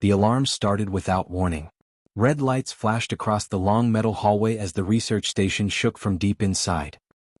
The alarm started without warning. Red lights flashed across the long metal hallway as the research station shook from deep inside.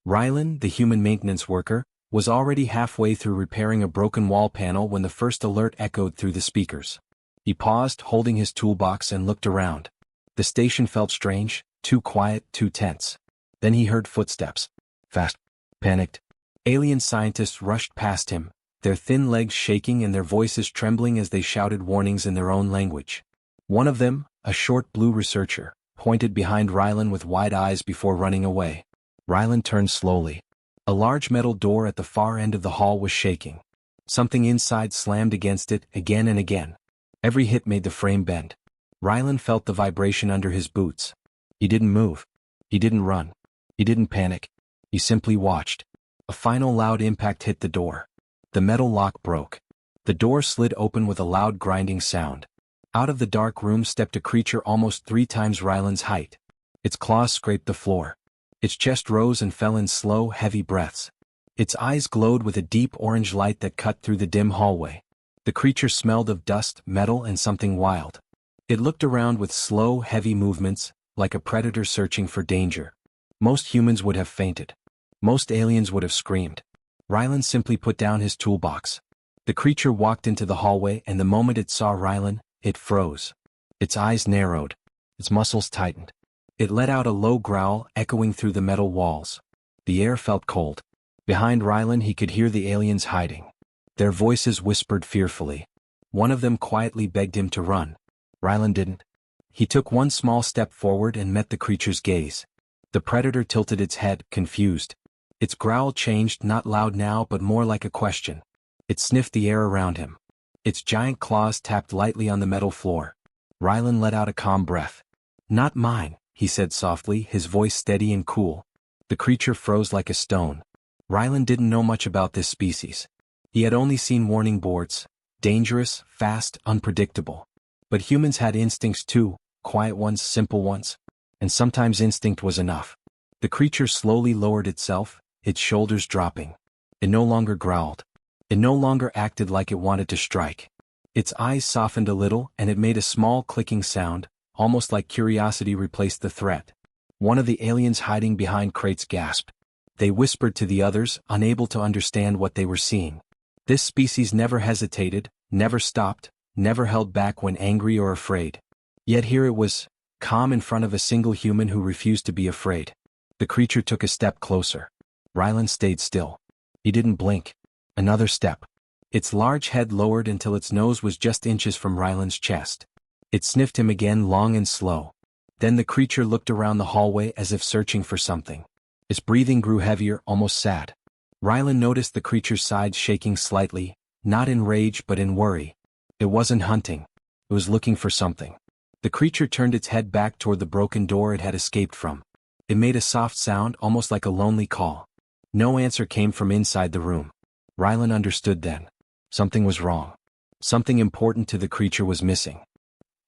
Rylan, the human maintenance worker, was already halfway through repairing a broken wall panel when the first alert echoed through the speakers. He paused, holding his toolbox, and looked around. The station felt strange, too quiet, too tense. Then he heard footsteps. Fast. Panicked. Alien scientists rushed past him, their thin legs shaking and their voices trembling as they shouted warnings in their own language. One of them, a short blue researcher, pointed behind Rylan with wide eyes before running away. Rylan turned slowly. A large metal door at the far end of the hall was shaking. Something inside slammed against it again and again. Every hit made the frame bend. Rylan felt the vibration under his boots. He didn't move. He didn't run. He didn't panic. He simply watched. A final loud impact hit the door. The metal lock broke. The door slid open with a loud grinding sound. Out of the dark room stepped a creature almost 3 times Rylan's height. Its claws scraped the floor. Its chest rose and fell in slow, heavy breaths. Its eyes glowed with a deep orange light that cut through the dim hallway. The creature smelled of dust, metal, and something wild. It looked around with slow, heavy movements, like a predator searching for danger. Most humans would have fainted. Most aliens would have screamed. Rylan simply put down his toolbox. The creature walked into the hallway, and the moment it saw Rylan, it froze. Its eyes narrowed. Its muscles tightened. It let out a low growl, echoing through the metal walls. The air felt cold. Behind Rylan he could hear the aliens hiding. Their voices whispered fearfully. One of them quietly begged him to run. Rylan didn't. He took one small step forward and met the creature's gaze. The predator tilted its head, confused. Its growl changed, not loud now but more like a question. It sniffed the air around him. Its giant claws tapped lightly on the metal floor. Rylan let out a calm breath. "Not mine," he said softly, his voice steady and cool. The creature froze like a stone. Rylan didn't know much about this species. He had only seen warning boards. Dangerous, fast, unpredictable. But humans had instincts too, quiet ones, simple ones. And sometimes instinct was enough. The creature slowly lowered itself, its shoulders dropping. It no longer growled. It no longer acted like it wanted to strike. Its eyes softened a little and it made a small clicking sound, almost like curiosity replaced the threat. One of the aliens hiding behind crates gasped. They whispered to the others, unable to understand what they were seeing. This species never hesitated, never stopped, never held back when angry or afraid. Yet here it was, calm in front of a single human who refused to be afraid. The creature took a step closer. Rylan stayed still. He didn't blink. Another step. Its large head lowered until its nose was just inches from Rylan's chest. It sniffed him again, long and slow. Then the creature looked around the hallway as if searching for something. Its breathing grew heavier, almost sad. Rylan noticed the creature's sides shaking slightly, not in rage but in worry. It wasn't hunting. It was looking for something. The creature turned its head back toward the broken door it had escaped from. It made a soft sound, almost like a lonely call. No answer came from inside the room. Rylan understood then. Something was wrong. Something important to the creature was missing.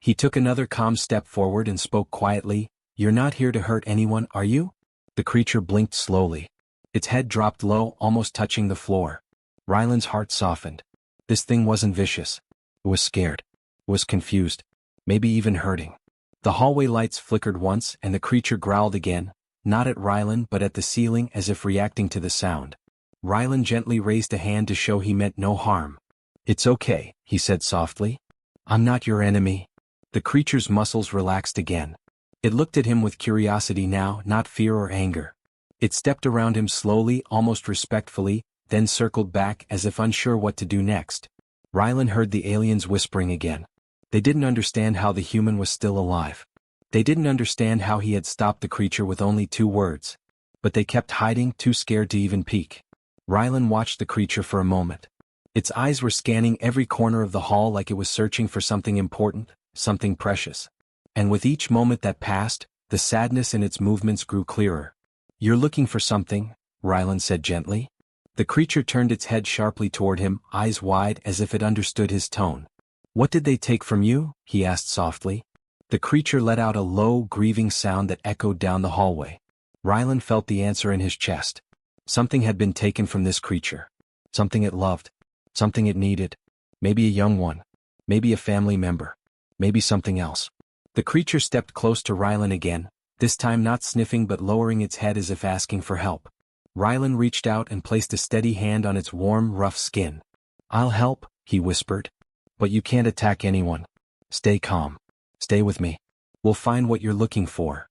He took another calm step forward and spoke quietly. "You're not here to hurt anyone, are you?" The creature blinked slowly. Its head dropped low, almost touching the floor. Rylan's heart softened. This thing wasn't vicious. It was scared. It was confused. Maybe even hurting. The hallway lights flickered once and the creature growled again, not at Rylan but at the ceiling as if reacting to the sound. Rylan gently raised a hand to show he meant no harm. "It's okay," he said softly. "I'm not your enemy." The creature's muscles relaxed again. It looked at him with curiosity now, not fear or anger. It stepped around him slowly, almost respectfully, then circled back as if unsure what to do next. Rylan heard the aliens whispering again. They didn't understand how the human was still alive. They didn't understand how he had stopped the creature with only 2 words. But they kept hiding, too scared to even peek. Rylan watched the creature for a moment. Its eyes were scanning every corner of the hall like it was searching for something important, something precious. And with each moment that passed, the sadness in its movements grew clearer. "You're looking for something," Rylan said gently. The creature turned its head sharply toward him, eyes wide as if it understood his tone. "What did they take from you?" he asked softly. The creature let out a low, grieving sound that echoed down the hallway. Rylan felt the answer in his chest. Something had been taken from this creature. Something it loved. Something it needed. Maybe a young one. Maybe a family member. Maybe something else. The creature stepped close to Rylan again, this time not sniffing but lowering its head as if asking for help. Rylan reached out and placed a steady hand on its warm, rough skin. "I'll help," he whispered. "But you can't attack anyone. Stay calm. Stay with me. We'll find what you're looking for."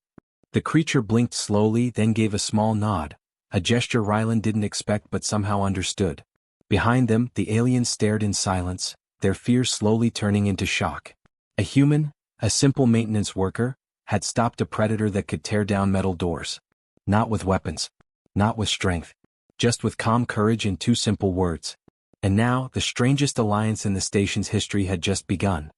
The creature blinked slowly, then gave a small nod, a gesture Rylan didn't expect but somehow understood. Behind them, the aliens stared in silence, their fear slowly turning into shock. A human, a simple maintenance worker, had stopped a predator that could tear down metal doors. Not with weapons. Not with strength. Just with calm courage and two simple words. And now, the strangest alliance in the station's history had just begun.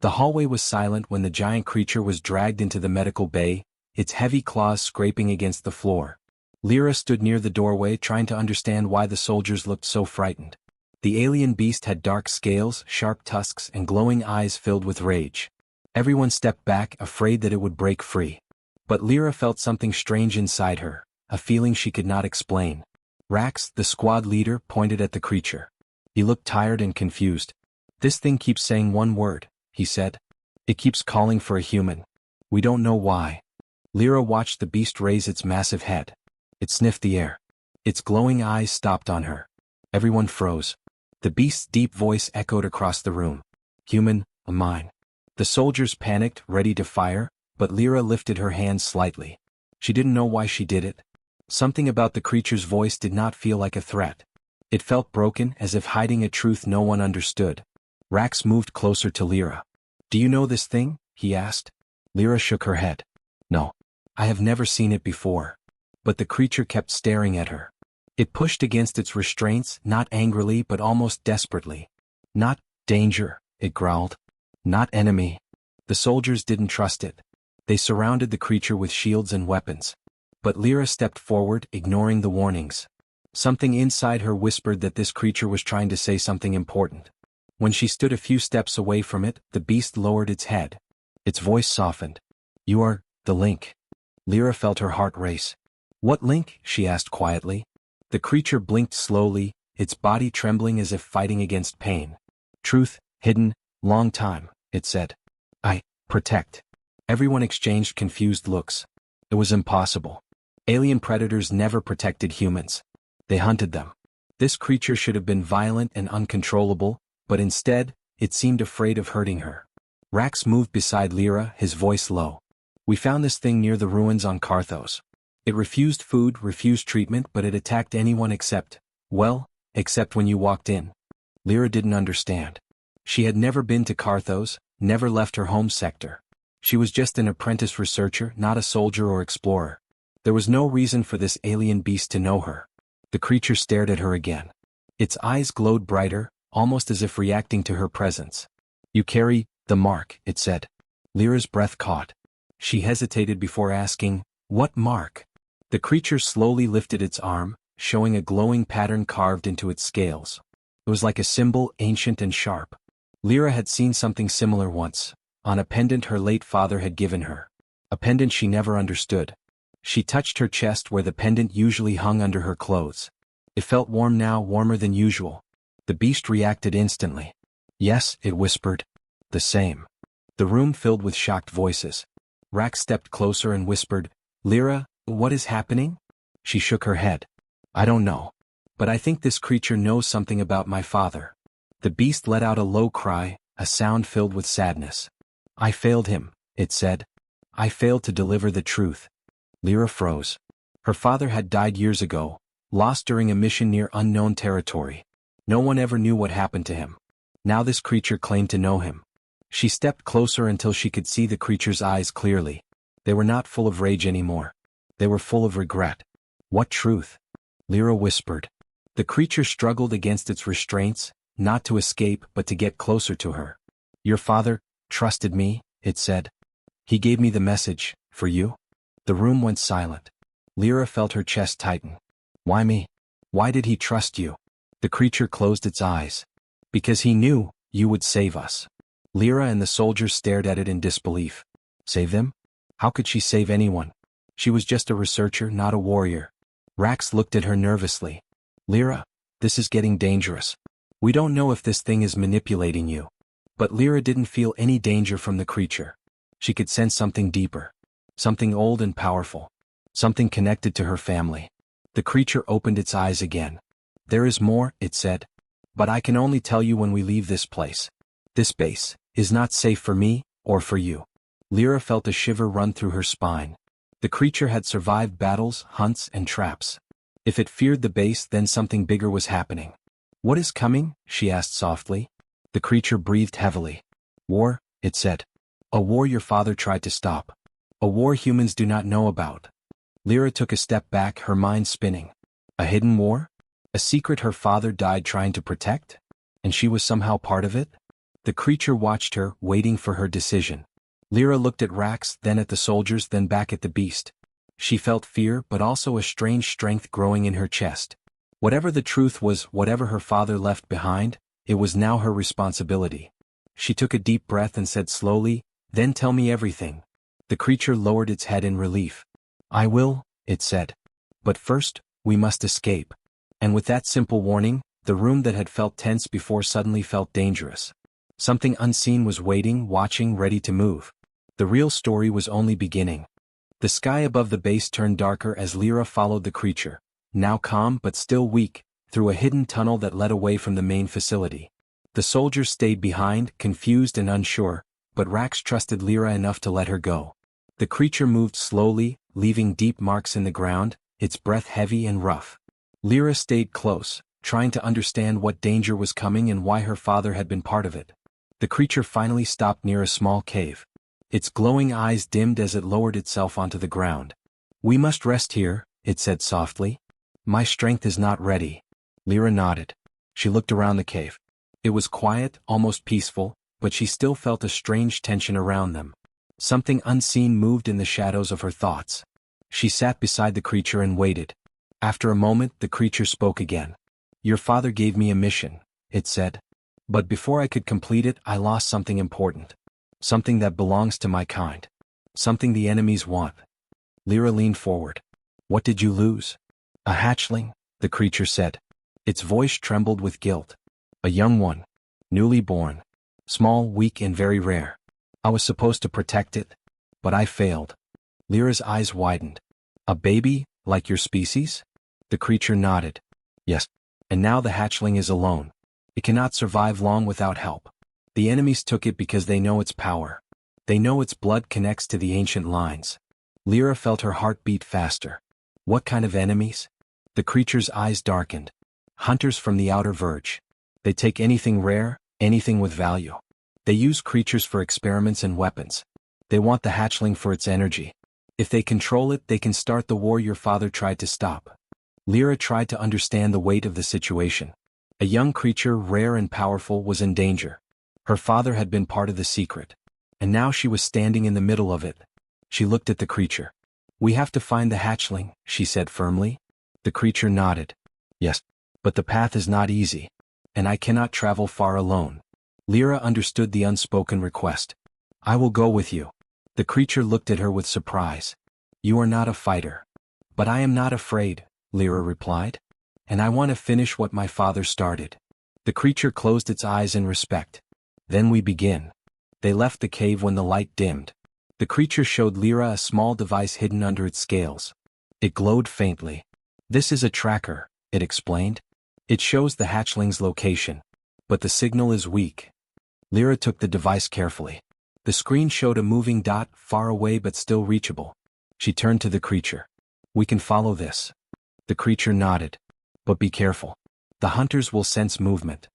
The hallway was silent when the giant creature was dragged into the medical bay, its heavy claws scraping against the floor. Lyra stood near the doorway trying to understand why the soldiers looked so frightened. The alien beast had dark scales, sharp tusks, and glowing eyes filled with rage. Everyone stepped back, afraid that it would break free. But Lyra felt something strange inside her, a feeling she could not explain. Rax, the squad leader, pointed at the creature. He looked tired and confused. "This thing keeps saying one word," he said. "It keeps calling for a human. We don't know why." Lyra watched the beast raise its massive head. It sniffed the air. Its glowing eyes stopped on her. Everyone froze. The beast's deep voice echoed across the room. "Human, mine." The soldiers panicked, ready to fire, but Lyra lifted her hands slightly. She didn't know why she did it. Something about the creature's voice did not feel like a threat. It felt broken, as if hiding a truth no one understood. Rax moved closer to Lyra. "Do you know this thing?" he asked. Lyra shook her head. "No. I have never seen it before." But the creature kept staring at her. It pushed against its restraints, not angrily but almost desperately. "Not danger," it growled. "Not enemy." The soldiers didn't trust it. They surrounded the creature with shields and weapons. But Lyra stepped forward, ignoring the warnings. Something inside her whispered that this creature was trying to say something important. When she stood a few steps away from it, the beast lowered its head. Its voice softened. "You are the link." Lyra felt her heart race. "What link?" she asked quietly. The creature blinked slowly, its body trembling as if fighting against pain. "Truth, hidden, long time," it said. "I protect." Everyone exchanged confused looks. It was impossible. Alien predators never protected humans. They hunted them. This creature should have been violent and uncontrollable, but instead, it seemed afraid of hurting her. Rax moved beside Lyra, his voice low. "We found this thing near the ruins on Carthos. It refused food, refused treatment, but it attacked anyone except when you walked in." Lyra didn't understand. She had never been to Carthos, never left her home sector. She was just an apprentice researcher, not a soldier or explorer. There was no reason for this alien beast to know her. The creature stared at her again. Its eyes glowed brighter, almost as if reacting to her presence. "You carry the mark," it said. Lyra's breath caught. She hesitated before asking, "What mark?" The creature slowly lifted its arm, showing a glowing pattern carved into its scales. It was like a symbol, ancient and sharp. Lyra had seen something similar once, on a pendant her late father had given her. A pendant she never understood. She touched her chest where the pendant usually hung under her clothes. It felt warm now, warmer than usual. The beast reacted instantly. "Yes," it whispered. "The same." The room filled with shocked voices. Rax stepped closer and whispered, "Lyra, what is happening?" She shook her head. "I don't know. But I think this creature knows something about my father." The beast let out a low cry, a sound filled with sadness. "I failed him," it said. "I failed to deliver the truth." Lyra froze. Her father had died years ago, lost during a mission near unknown territory. No one ever knew what happened to him. Now this creature claimed to know him. She stepped closer until she could see the creature's eyes clearly. They were not full of rage anymore. They were full of regret. "What truth?" Lyra whispered. The creature struggled against its restraints, not to escape but to get closer to her. "Your father trusted me," it said. "He gave me the message, for you." The room went silent. Lyra felt her chest tighten. "Why me? Why did he trust you?" The creature closed its eyes. "Because he knew you would save us." Lyra and the soldiers stared at it in disbelief. Save them? How could she save anyone? She was just a researcher, not a warrior. Rax looked at her nervously. "Lyra, this is getting dangerous. We don't know if this thing is manipulating you." But Lyra didn't feel any danger from the creature. She could sense something deeper. Something old and powerful. Something connected to her family. The creature opened its eyes again. "There is more," it said. "But I can only tell you when we leave this place. This base is not safe for me, or for you." Lyra felt a shiver run through her spine. The creature had survived battles, hunts, and traps. If it feared the base, then something bigger was happening. "What is coming?" she asked softly. The creature breathed heavily. "War," it said. "A war your father tried to stop. A war humans do not know about." Lyra took a step back, her mind spinning. A hidden war? A secret her father died trying to protect? And she was somehow part of it? The creature watched her, waiting for her decision. Lyra looked at Rax, then at the soldiers, then back at the beast. She felt fear, but also a strange strength growing in her chest. Whatever the truth was, whatever her father left behind, it was now her responsibility. She took a deep breath and said slowly, "Then tell me everything." The creature lowered its head in relief. "I will," it said. "But first, we must escape." And with that simple warning, the room that had felt tense before suddenly felt dangerous. Something unseen was waiting, watching, ready to move. The real story was only beginning. The sky above the base turned darker as Lyra followed the creature, now calm but still weak, through a hidden tunnel that led away from the main facility. The soldiers stayed behind, confused and unsure, but Rax trusted Lyra enough to let her go. The creature moved slowly, leaving deep marks in the ground, its breath heavy and rough. Lyra stayed close, trying to understand what danger was coming and why her father had been part of it. The creature finally stopped near a small cave. Its glowing eyes dimmed as it lowered itself onto the ground. "We must rest here," it said softly. "My strength is not ready." Lyra nodded. She looked around the cave. It was quiet, almost peaceful, but she still felt a strange tension around them. Something unseen moved in the shadows of her thoughts. She sat beside the creature and waited. After a moment, the creature spoke again. "Your father gave me a mission," it said. "But before I could complete it, I lost something important. Something that belongs to my kind. Something the enemies want." Lyra leaned forward. "What did you lose?" "A hatchling," the creature said. Its voice trembled with guilt. "A young one. Newly born. Small, weak, and very rare. I was supposed to protect it, but I failed." Lyra's eyes widened. "A baby, like your species?" The creature nodded. "Yes. And now the hatchling is alone. It cannot survive long without help. The enemies took it because they know its power. They know its blood connects to the ancient lines." Lyra felt her heart beat faster. "What kind of enemies?" The creature's eyes darkened. "Hunters from the outer verge. They take anything rare, anything with value. They use creatures for experiments and weapons. They want the hatchling for its energy. If they control it, they can start the war your father tried to stop." Lyra tried to understand the weight of the situation. A young creature, rare and powerful, was in danger. Her father had been part of the secret. And now she was standing in the middle of it. She looked at the creature. "We have to find the hatchling," she said firmly. The creature nodded. "Yes. But the path is not easy. And I cannot travel far alone." Lyra understood the unspoken request. "I will go with you." The creature looked at her with surprise. "You are not a fighter." "But I am not afraid," Lyra replied. "And I want to finish what my father started." The creature closed its eyes in respect. "Then we begin." They left the cave when the light dimmed. The creature showed Lyra a small device hidden under its scales. It glowed faintly. "This is a tracker," it explained. "It shows the hatchling's location. But the signal is weak." Lyra took the device carefully. The screen showed a moving dot, far away but still reachable. She turned to the creature. "We can follow this." The creature nodded. "But be careful. The hunters will sense movement."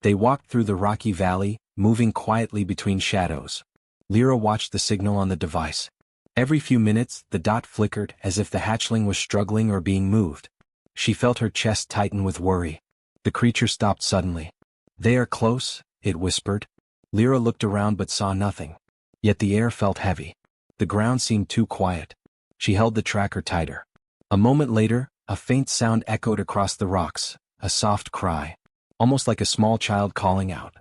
They walked through the rocky valley, moving quietly between shadows. Lyra watched the signal on the device. Every few minutes, the dot flickered as if the hatchling was struggling or being moved. She felt her chest tighten with worry. The creature stopped suddenly. "They are close," it whispered. Lyra looked around but saw nothing. Yet the air felt heavy. The ground seemed too quiet. She held the tracker tighter. A moment later, a faint sound echoed across the rocks, a soft cry, almost like a small child calling out.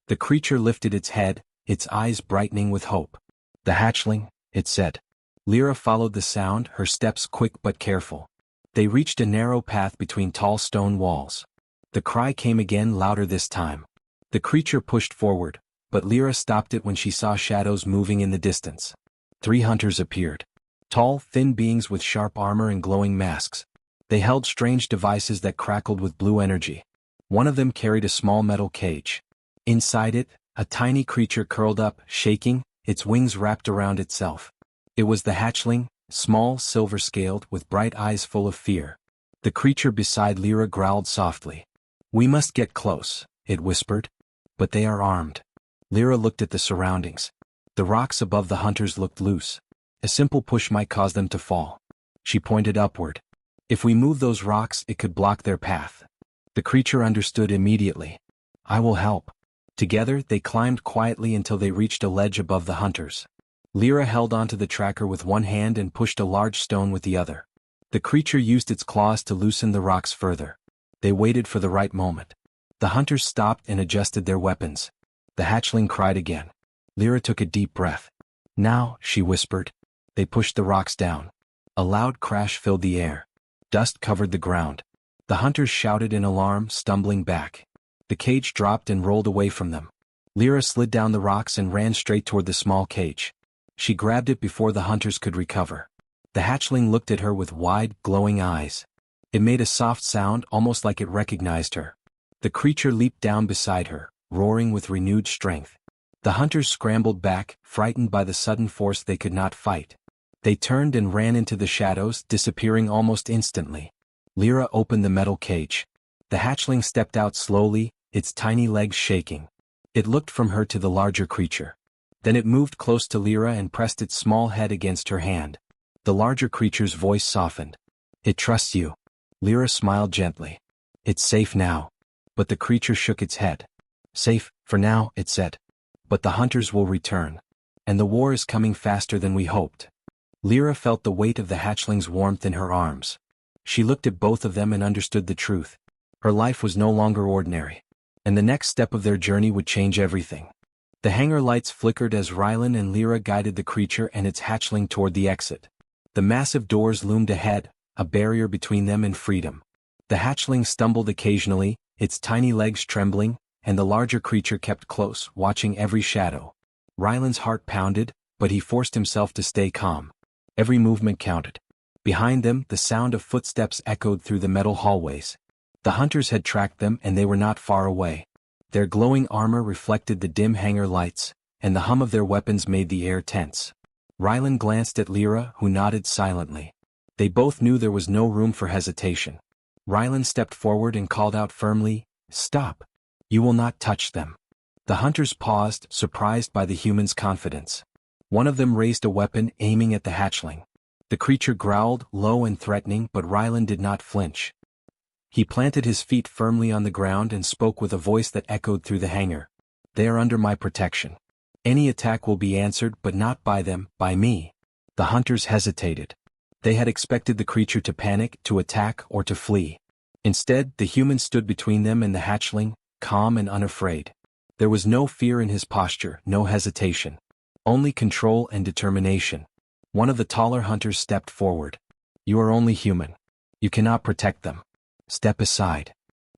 The creature lifted its head, its eyes brightening with hope. "The hatchling," it said. Lyra followed the sound, her steps quick but careful. They reached a narrow path between tall stone walls. The cry came again, louder this time. The creature pushed forward, but Lyra stopped it when she saw shadows moving in the distance. 3 hunters appeared. Tall, thin beings with sharp armor and glowing masks. They held strange devices that crackled with blue energy. One of them carried a small metal cage. Inside it, a tiny creature curled up, shaking, its wings wrapped around itself. It was the hatchling, small, silver-scaled, with bright eyes full of fear. The creature beside Lyra growled softly. "We must get close," it whispered. "But they are armed." Lyra looked at the surroundings. The rocks above the hunters looked loose. A simple push might cause them to fall. She pointed upward. "If we move those rocks, it could block their path." The creature understood immediately. "I will help." Together, they climbed quietly until they reached a ledge above the hunters. Lyra held onto the tracker with one hand and pushed a large stone with the other. The creature used its claws to loosen the rocks further. They waited for the right moment. The hunters stopped and adjusted their weapons. The hatchling cried again. Lyra took a deep breath. "Now," she whispered. They pushed the rocks down. A loud crash filled the air. Dust covered the ground. The hunters shouted in alarm, stumbling back. The cage dropped and rolled away from them. Lyra slid down the rocks and ran straight toward the small cage. She grabbed it before the hunters could recover. The hatchling looked at her with wide, glowing eyes. It made a soft sound, almost like it recognized her. The creature leaped down beside her, roaring with renewed strength. The hunters scrambled back, frightened by the sudden force they could not fight. They turned and ran into the shadows, disappearing almost instantly. Lyra opened the metal cage. The hatchling stepped out slowly, its tiny legs shaking. It looked from her to the larger creature. Then it moved close to Lyra and pressed its small head against her hand. The larger creature's voice softened. "It trusts you." Lyra smiled gently. "It's safe now." But the creature shook its head. "Safe, for now," it said. "But the hunters will return. And the war is coming faster than we hoped." Lyra felt the weight of the hatchling's warmth in her arms. She looked at both of them and understood the truth. Her life was no longer ordinary. And the next step of their journey would change everything. The hangar lights flickered as Rylan and Lyra guided the creature and its hatchling toward the exit. The massive doors loomed ahead, a barrier between them and freedom. The hatchling stumbled occasionally, its tiny legs trembling, and the larger creature kept close, watching every shadow. Rylan's heart pounded, but he forced himself to stay calm. Every movement counted. Behind them, the sound of footsteps echoed through the metal hallways. The hunters had tracked them and they were not far away. Their glowing armor reflected the dim hangar lights, and the hum of their weapons made the air tense. Rylan glanced at Lyra, who nodded silently. They both knew there was no room for hesitation. Rylan stepped forward and called out firmly, "Stop! You will not touch them." The hunters paused, surprised by the human's confidence. One of them raised a weapon, aiming at the hatchling. The creature growled, low and threatening, but Rylan did not flinch. He planted his feet firmly on the ground and spoke with a voice that echoed through the hangar. "They are under my protection. Any attack will be answered, but not by them, by me." The hunters hesitated. They had expected the creature to panic, to attack, or to flee. Instead, the human stood between them and the hatchling, calm and unafraid. There was no fear in his posture, no hesitation. Only control and determination. One of the taller hunters stepped forward. "You are only human. You cannot protect them. Step aside."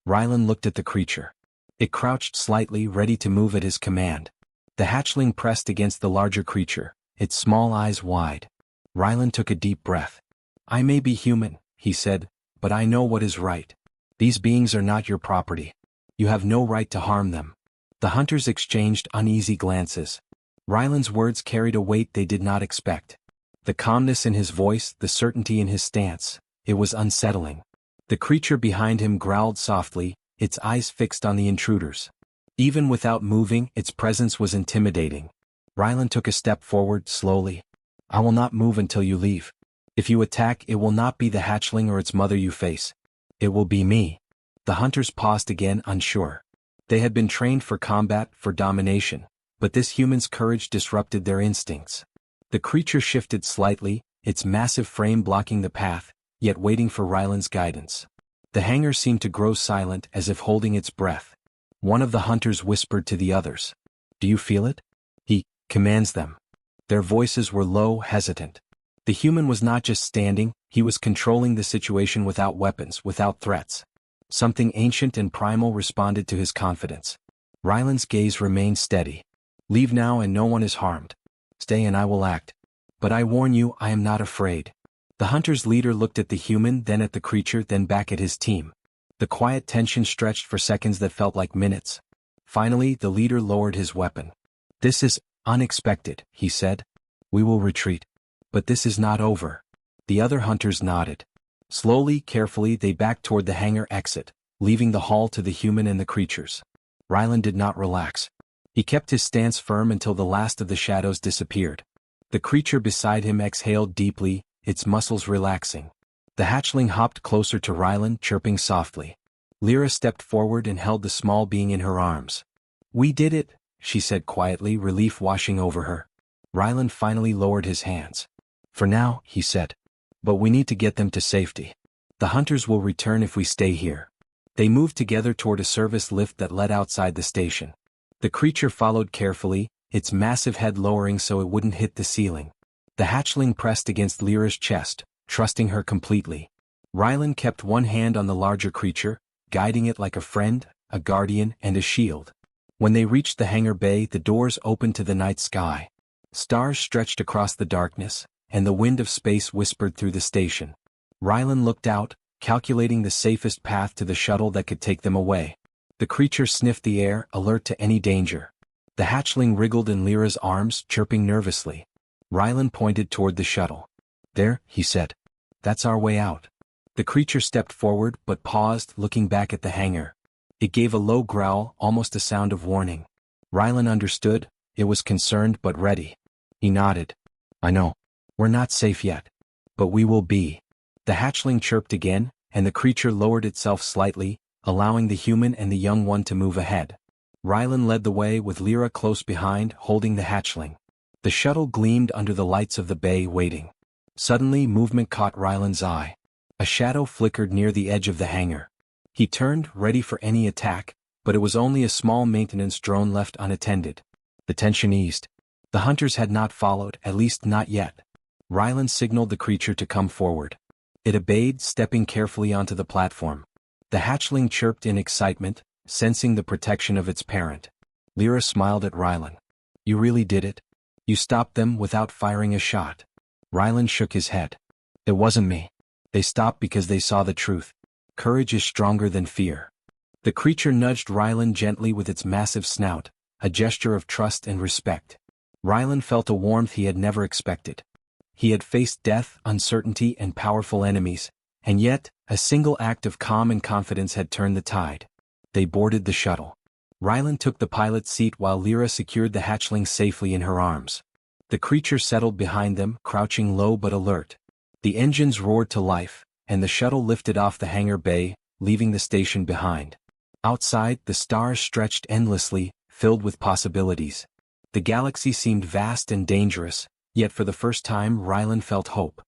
Rylan looked at the creature. It crouched slightly, ready to move at his command. The hatchling pressed against the larger creature, its small eyes wide. Rylan took a deep breath. "I may be human," he said, "but I know what is right. These beings are not your property. You have no right to harm them." The hunters exchanged uneasy glances. Rylan's words carried a weight they did not expect. The calmness in his voice, the certainty in his stance, it was unsettling. The creature behind him growled softly, its eyes fixed on the intruders. Even without moving, its presence was intimidating. Rylan took a step forward, slowly. "I will not move until you leave. If you attack, it will not be the hatchling or its mother you face. It will be me." The hunters paused again, unsure. They had been trained for combat, for domination, but this human's courage disrupted their instincts. The creature shifted slightly, its massive frame blocking the path, yet waiting for Rylan's guidance. The hangar seemed to grow silent, as if holding its breath. One of the hunters whispered to the others. "Do you feel it?" He commands them. Their voices were low, hesitant. The human was not just standing, he was controlling the situation without weapons, without threats. Something ancient and primal responded to his confidence. Rylan's gaze remained steady. Leave now and no one is harmed. Stay and I will act. But I warn you, I am not afraid. The hunter's leader looked at the human, then at the creature, then back at his team. The quiet tension stretched for seconds that felt like minutes. Finally, the leader lowered his weapon. This is unexpected, he said. We will retreat. But this is not over. The other hunters nodded. Slowly, carefully, they backed toward the hangar exit, leaving the hall to the human and the creatures. Rylan did not relax. He kept his stance firm until the last of the shadows disappeared. The creature beside him exhaled deeply, its muscles relaxing. The hatchling hopped closer to Rylan, chirping softly. Lyra stepped forward and held the small being in her arms. We did it, she said quietly, relief washing over her. Rylan finally lowered his hands. For now, he said. But we need to get them to safety. The hunters will return if we stay here. They moved together toward a service lift that led outside the station. The creature followed carefully, its massive head lowering so it wouldn't hit the ceiling. The hatchling pressed against Lyra's chest, trusting her completely. Rylan kept one hand on the larger creature, guiding it like a friend, a guardian, and a shield. When they reached the hangar bay, the doors opened to the night sky. Stars stretched across the darkness, and the wind of space whispered through the station. Rylan looked out, calculating the safest path to the shuttle that could take them away. The creature sniffed the air, alert to any danger. The hatchling wriggled in Lyra's arms, chirping nervously. Rylan pointed toward the shuttle. There, he said. That's our way out. The creature stepped forward but paused, looking back at the hangar. It gave a low growl, almost a sound of warning. Rylan understood, it was concerned but ready. He nodded. I know. We're not safe yet. But we will be. The hatchling chirped again, and the creature lowered itself slightly, allowing the human and the young one to move ahead. Rylan led the way with Lyra close behind, holding the hatchling. The shuttle gleamed under the lights of the bay, waiting. Suddenly, movement caught Rylan's eye. A shadow flickered near the edge of the hangar. He turned, ready for any attack, but it was only a small maintenance drone left unattended. The tension eased. The hunters had not followed, at least not yet. Rylan signaled the creature to come forward. It obeyed, stepping carefully onto the platform. The hatchling chirped in excitement, sensing the protection of its parent. Lyra smiled at Rylan. You really did it? You stopped them without firing a shot. Rylan shook his head. It wasn't me. They stopped because they saw the truth. Courage is stronger than fear. The creature nudged Rylan gently with its massive snout, a gesture of trust and respect. Rylan felt a warmth he had never expected. He had faced death, uncertainty, and powerful enemies, and yet, a single act of calm and confidence had turned the tide. They boarded the shuttle. Rylan took the pilot's seat while Lyra secured the hatchling safely in her arms. The creature settled behind them, crouching low but alert. The engines roared to life, and the shuttle lifted off the hangar bay, leaving the station behind. Outside, the stars stretched endlessly, filled with possibilities. The galaxy seemed vast and dangerous, yet for the first time Rylan felt hope.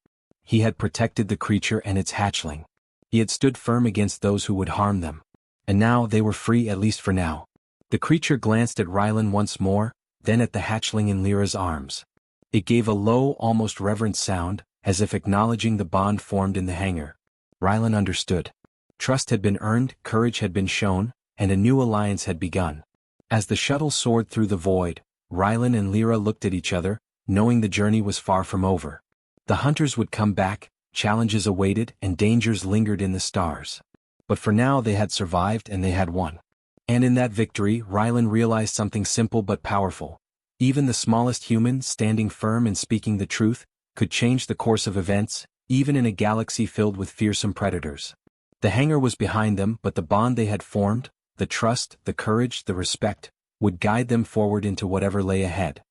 He had protected the creature and its hatchling. He had stood firm against those who would harm them. And now they were free, at least for now. The creature glanced at Rylan once more, then at the hatchling in Lyra's arms. It gave a low, almost reverent sound, as if acknowledging the bond formed in the hangar. Rylan understood. Trust had been earned, courage had been shown, and a new alliance had begun. As the shuttle soared through the void, Rylan and Lyra looked at each other, knowing the journey was far from over. The hunters would come back, challenges awaited, and dangers lingered in the stars. But for now they had survived and they had won. And in that victory, Rylan realized something simple but powerful. Even the smallest human, standing firm and speaking the truth, could change the course of events, even in a galaxy filled with fearsome predators. The hangar was behind them, but the bond they had formed, the trust, the courage, the respect, would guide them forward into whatever lay ahead.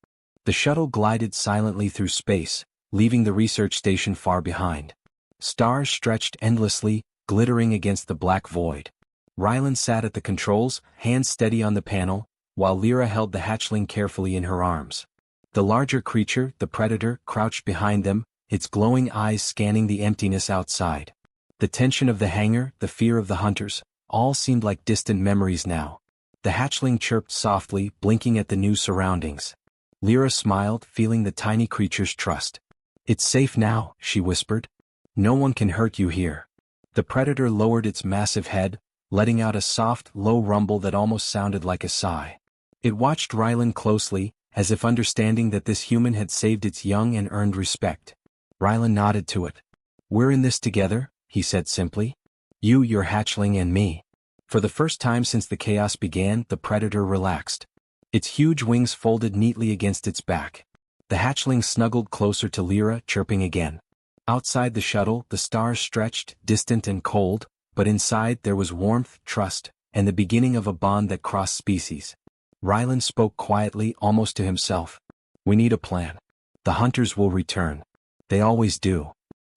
The shuttle glided silently through space, leaving the research station far behind. Stars stretched endlessly, glittering against the black void. Rylan sat at the controls, hands steady on the panel, while Lyra held the hatchling carefully in her arms. The larger creature, the predator, crouched behind them, its glowing eyes scanning the emptiness outside. The tension of the hangar, the fear of the hunters, all seemed like distant memories now. The hatchling chirped softly, blinking at the new surroundings. Lyra smiled, feeling the tiny creature's trust. It's safe now, she whispered. No one can hurt you here. The predator lowered its massive head, letting out a soft, low rumble that almost sounded like a sigh. It watched Rylan closely, as if understanding that this human had saved its young and earned respect. Rylan nodded to it. "We're in this together," he said simply. "You, your hatchling, and me." For the first time since the chaos began, the predator relaxed. Its huge wings folded neatly against its back. The hatchling snuggled closer to Lyra, chirping again. Outside the shuttle, the stars stretched, distant and cold, but inside there was warmth, trust, and the beginning of a bond that crossed species. Rylan spoke quietly, almost to himself. "We need a plan. The hunters will return. They always do."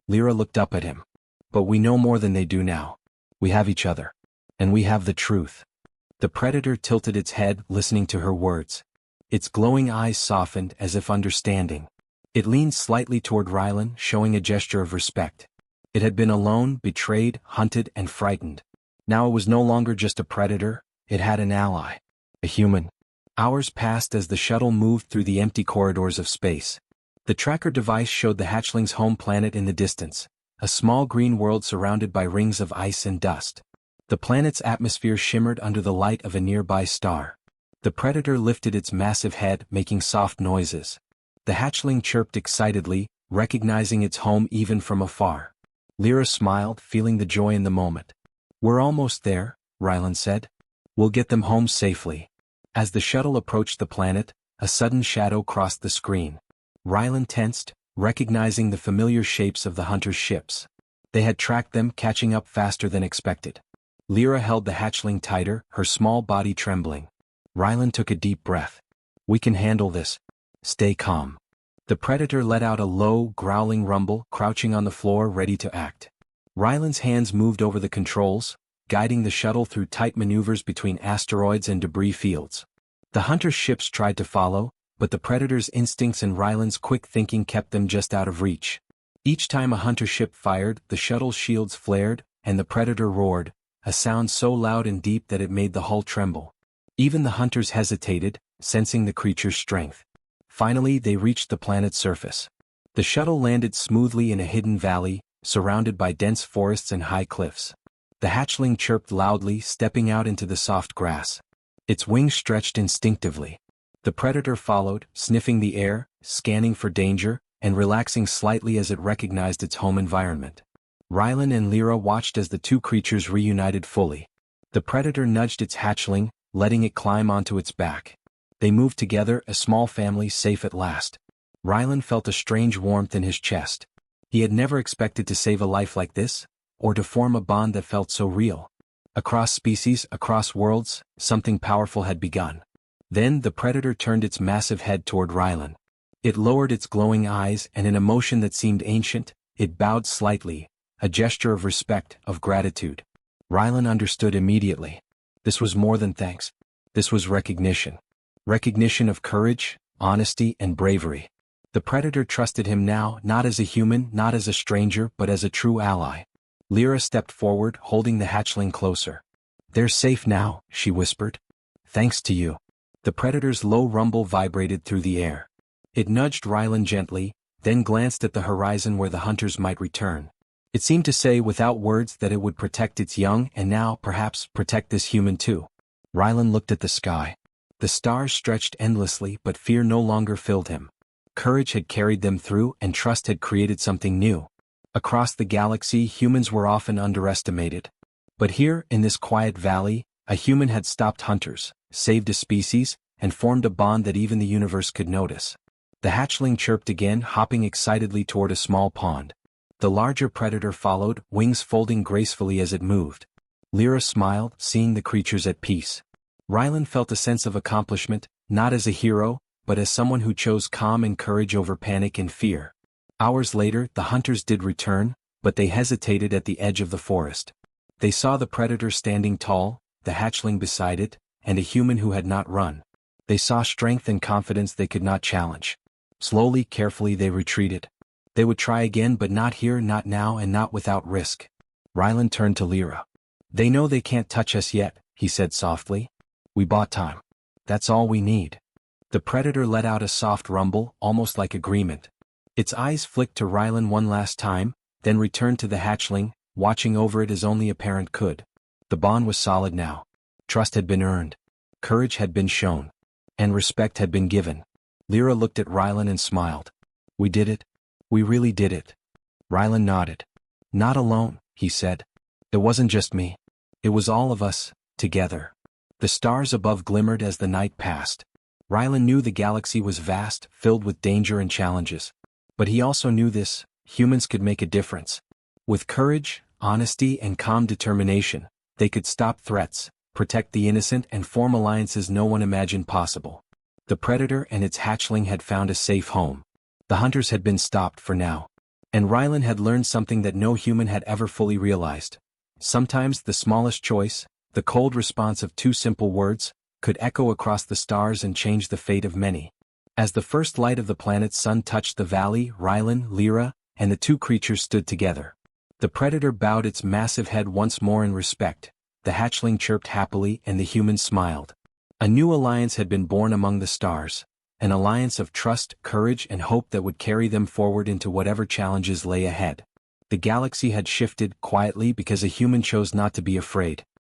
Lyra looked up at him. "But we know more than they do now. We have each other. And we have the truth." The predator tilted its head, listening to her words. Its glowing eyes softened as if understanding. It leaned slightly toward Rylan, showing a gesture of respect. It had been alone, betrayed, hunted, and frightened. Now it was no longer just a predator, it had an ally. A human. Hours passed as the shuttle moved through the empty corridors of space. The tracker device showed the hatchling's home planet in the distance, a small green world surrounded by rings of ice and dust. The planet's atmosphere shimmered under the light of a nearby star. The predator lifted its massive head, making soft noises. The hatchling chirped excitedly, recognizing its home even from afar. Lyra smiled, feeling the joy in the moment. "We're almost there," Rylan said. "We'll get them home safely." As the shuttle approached the planet, a sudden shadow crossed the screen. Rylan tensed, recognizing the familiar shapes of the hunters' ships. They had tracked them, catching up faster than expected. Lyra held the hatchling tighter, her small body trembling. Rylan took a deep breath. "We can handle this. Stay calm." The predator let out a low, growling rumble, crouching on the floor ready to act. Rylan's hands moved over the controls, guiding the shuttle through tight maneuvers between asteroids and debris fields. The hunter's ships tried to follow, but the predator's instincts and Rylan's quick thinking kept them just out of reach. Each time a hunter ship fired, the shuttle's shields flared, and the predator roared, a sound so loud and deep that it made the hull tremble. Even the hunters hesitated, sensing the creature's strength. Finally, they reached the planet's surface. The shuttle landed smoothly in a hidden valley, surrounded by dense forests and high cliffs. The hatchling chirped loudly, stepping out into the soft grass. Its wings stretched instinctively. The predator followed, sniffing the air, scanning for danger, and relaxing slightly as it recognized its home environment. Rylan and Lyra watched as the two creatures reunited fully. The predator nudged its hatchling, letting it climb onto its back. They moved together, a small family safe at last. Rylan felt a strange warmth in his chest. He had never expected to save a life like this, or to form a bond that felt so real. Across species, across worlds, something powerful had begun. Then the predator turned its massive head toward Rylan. It lowered its glowing eyes, and in a motion that seemed ancient, it bowed slightly, a gesture of respect, of gratitude. Rylan understood immediately. This was more than thanks. This was recognition. Recognition of courage, honesty, and bravery. The predator trusted him now, not as a human, not as a stranger, but as a true ally. Lyra stepped forward, holding the hatchling closer. "They're safe now," she whispered. "Thanks to you." The predator's low rumble vibrated through the air. It nudged Rylan gently, then glanced at the horizon where the hunters might return. It seemed to say without words that it would protect its young and now, perhaps, protect this human too. Rylan looked at the sky. The stars stretched endlessly, but fear no longer filled him. Courage had carried them through, and trust had created something new. Across the galaxy, humans were often underestimated. But here, in this quiet valley, a human had stopped hunters, saved a species, and formed a bond that even the universe could notice. The hatchling chirped again, hopping excitedly toward a small pond. The larger predator followed, wings folding gracefully as it moved. Lyra smiled, seeing the creatures at peace. Rylan felt a sense of accomplishment, not as a hero, but as someone who chose calm and courage over panic and fear. Hours later, the hunters did return, but they hesitated at the edge of the forest. They saw the predator standing tall, the hatchling beside it, and a human who had not run. They saw strength and confidence they could not challenge. Slowly, carefully they retreated. They would try again, but not here, not now, and not without risk. Rylan turned to Lyra. "They know they can't touch us yet," he said softly. "We bought time. That's all we need." The predator let out a soft rumble, almost like agreement. Its eyes flicked to Rylan one last time, then returned to the hatchling, watching over it as only a parent could. The bond was solid now. Trust had been earned. Courage had been shown. And respect had been given. Lyra looked at Rylan and smiled. We did it. We really did it. Rylan nodded. Not alone, he said. It wasn't just me. It was all of us, together. The stars above glimmered as the night passed. Rylan knew the galaxy was vast, filled with danger and challenges. But he also knew this: humans could make a difference. With courage, honesty, and calm determination, they could stop threats, protect the innocent, and form alliances no one imagined possible. The predator and its hatchling had found a safe home. The hunters had been stopped for now. And Rylan had learned something that no human had ever fully realized. Sometimes the smallest choice, the cold response of two simple words, could echo across the stars and change the fate of many. As the first light of the planet's sun touched the valley, Rylan, Lyra, and the two creatures stood together. The predator bowed its massive head once more in respect, the hatchling chirped happily, and the human smiled. A new alliance had been born among the stars, an alliance of trust, courage, and hope that would carry them forward into whatever challenges lay ahead. The galaxy had shifted quietly because a human chose not to be afraid.